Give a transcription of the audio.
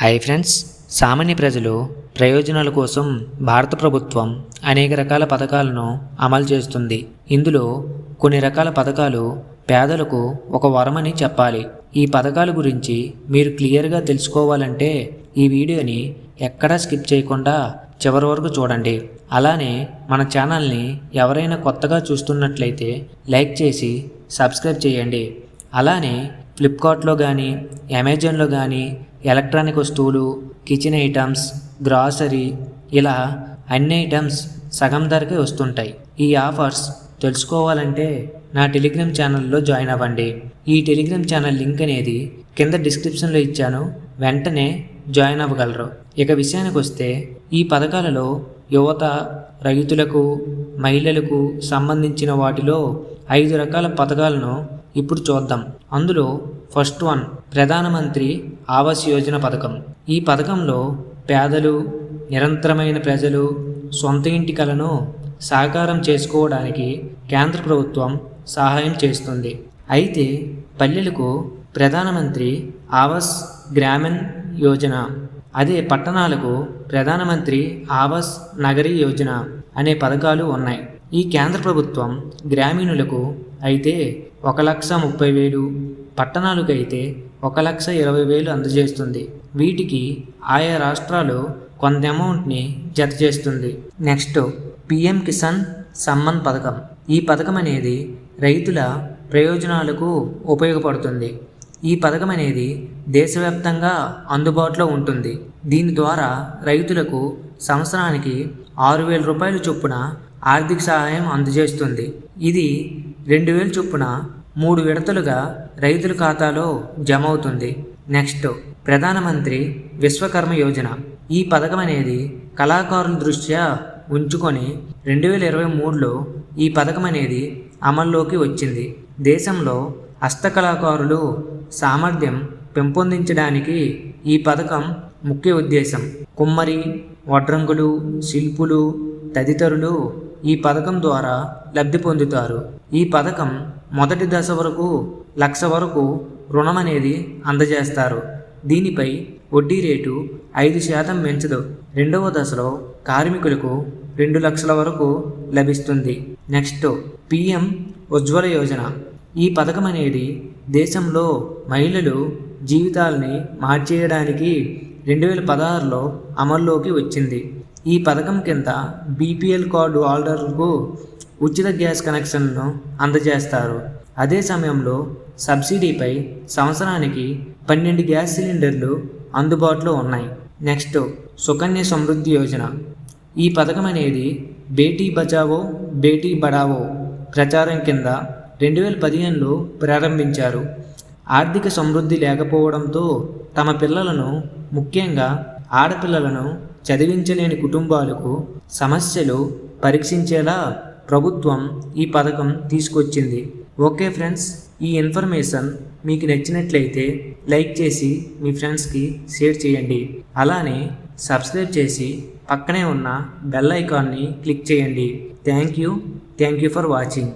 Hi friends, సామాన్య ప్రజలు ప్రయోజనాల కోసం భారత ప్రభుత్వం అనేక రకాల పథకాలను అమలు చేస్తుంది. ఇందులో కొన్ని రకాల పథకాలు పేదలకు ఒక వరమని చెప్పాలి. ఈ పథకాల గురించి మీరు క్లియర్గా తెలుసుకోవాలంటే ఈ వీడియోని ఎక్కడా స్కిప్ చేయకుండా చివరి వరకు చూడండి. అలానే మన ఛానల్ని ఎవరైనా కొత్తగా చూస్తున్నట్లయితే లైక్ చేసి సబ్స్క్రైబ్ చేయండి. అలానే ఫ్లిప్కార్ట్లో కానీ అమెజాన్లో కానీ ఎలక్ట్రానిక్ వస్తువులు, కిచెన్ ఐటమ్స్, గ్రాసరీ ఇలా అన్ని ఐటమ్స్ సగం ధరకే వస్తుంటాయి. ఈ ఆఫర్స్ తెలుసుకోవాలంటే నా టెలిగ్రామ్ ఛానల్లో జాయిన్ అవ్వండి. ఈ టెలిగ్రామ్ ఛానల్ లింక్ అనేది కింద డిస్క్రిప్షన్లో ఇచ్చాను, వెంటనే జాయిన్ అవ్వగలరు. ఇక విషయానికి వస్తే ఈ పథకాలలో యువత, రైతులకు, మహిళలకు సంబంధించిన వాటిలో 5 రకాల పథకాలను ఇప్పుడు చూద్దాం. అందులో ఫస్ట్ వన్ ప్రధానమంత్రి ఆవాస్ యోజన పథకం. ఈ పథకంలో పేదలు, నిరంతరమైన ప్రజలు సొంత ఇంటి కలను సాకారం చేసుకోవడానికి కేంద్ర ప్రభుత్వం సహాయం చేస్తుంది. అయితే పల్లెలకు ప్రధానమంత్రి ఆవాస్ గ్రామీణ్ యోజన, అదే పట్టణాలకు ప్రధానమంత్రి ఆవాస్ నగరీ యోజన అనే పథకాలు ఉన్నాయి. ఈ కేంద్ర ప్రభుత్వం గ్రామీణులకు అయితే 1,30,000, పట్టణాలకు అయితే 1,20,000 అందజేస్తుంది. వీటికి ఆయా రాష్ట్రాలు కొంత అమౌంట్ని జత చేస్తుంది. నెక్స్ట్ పిఎం కిసాన్ సమ్మాన్ పథకం. ఈ పథకం అనేది రైతుల ప్రయోజనాలకు ఉపయోగపడుతుంది. ఈ పథకం అనేది దేశవ్యాప్తంగా అందుబాటులో ఉంటుంది. దీని ద్వారా రైతులకు సంవత్సరానికి 6,000 రూపాయల చొప్పున ఆర్థిక సహాయం అందజేస్తుంది. ఇది 2,000 చొప్పున 3 విడతలుగా రైతుల ఖాతాలో జమ అవుతుంది. నెక్స్ట్ ప్రధానమంత్రి విశ్వకర్మ యోజన. ఈ పథకం అనేది కళాకారుల దృష్ట్యా ఉంచుకొని 2023లో ఈ పథకం అనేది అమల్లోకి వచ్చింది. దేశంలో హస్తకళాకారులు సామర్థ్యం పెంపొందించడానికి ఈ పథకం ముఖ్య ఉద్దేశం. కుమ్మరి, వడ్రంగులు, శిల్పులు తదితరులు ఈ పథకం ద్వారా లబ్ధి పొందుతారు. ఈ పథకం మొదటి దశ వరకు 1,00,000 వరకు రుణం అనేది అందజేస్తారు. దీనిపై వడ్డీ రేటు 5% పెంచదు. రెండవ దశలో కార్మికులకు 2,00,000 వరకు లభిస్తుంది. Next PM Ujjwala Yojana. ఈ పథకం అనేది దేశంలో మహిళలు జీవితాలని మార్చేయడానికి 2016లో అమల్లోకి వచ్చింది. ఈ పథకం కింద బీపీఎల్ కార్డు హోల్డర్లకు ఉచిత గ్యాస్ కనెక్షన్ను అందజేస్తారు. అదే సమయంలో సబ్సిడీపై సంవత్సరానికి 12 గ్యాస్ సిలిండర్లు అందుబాటులో ఉన్నాయి. నెక్స్ట్ సుకన్య సమృద్ధి యోజన. ఈ పథకం అనేది బేటీ బచావో బేటీ బడావో ప్రచారం కింద 2015లో ప్రారంభించారు. ఆర్థిక సమృద్ధి లేకపోవడంతో తమ పిల్లలను, ముఖ్యంగా ఆడపిల్లలను చదివించలేని కుటుంబాలకు సమస్యలు పరీక్షించేలా ప్రభుత్వం ఈ పథకం తీసుకొచ్చింది. ఓకే ఫ్రెండ్స్, ఈ ఇన్ఫర్మేషన్ మీకు నచ్చినట్లయితే లైక్ చేసి మీ ఫ్రెండ్స్కి షేర్ చేయండి. అలానే సబ్స్క్రైబ్ చేసి పక్కనే ఉన్న బెల్ ఐకాన్ని క్లిక్ చేయండి. Thank you for watching.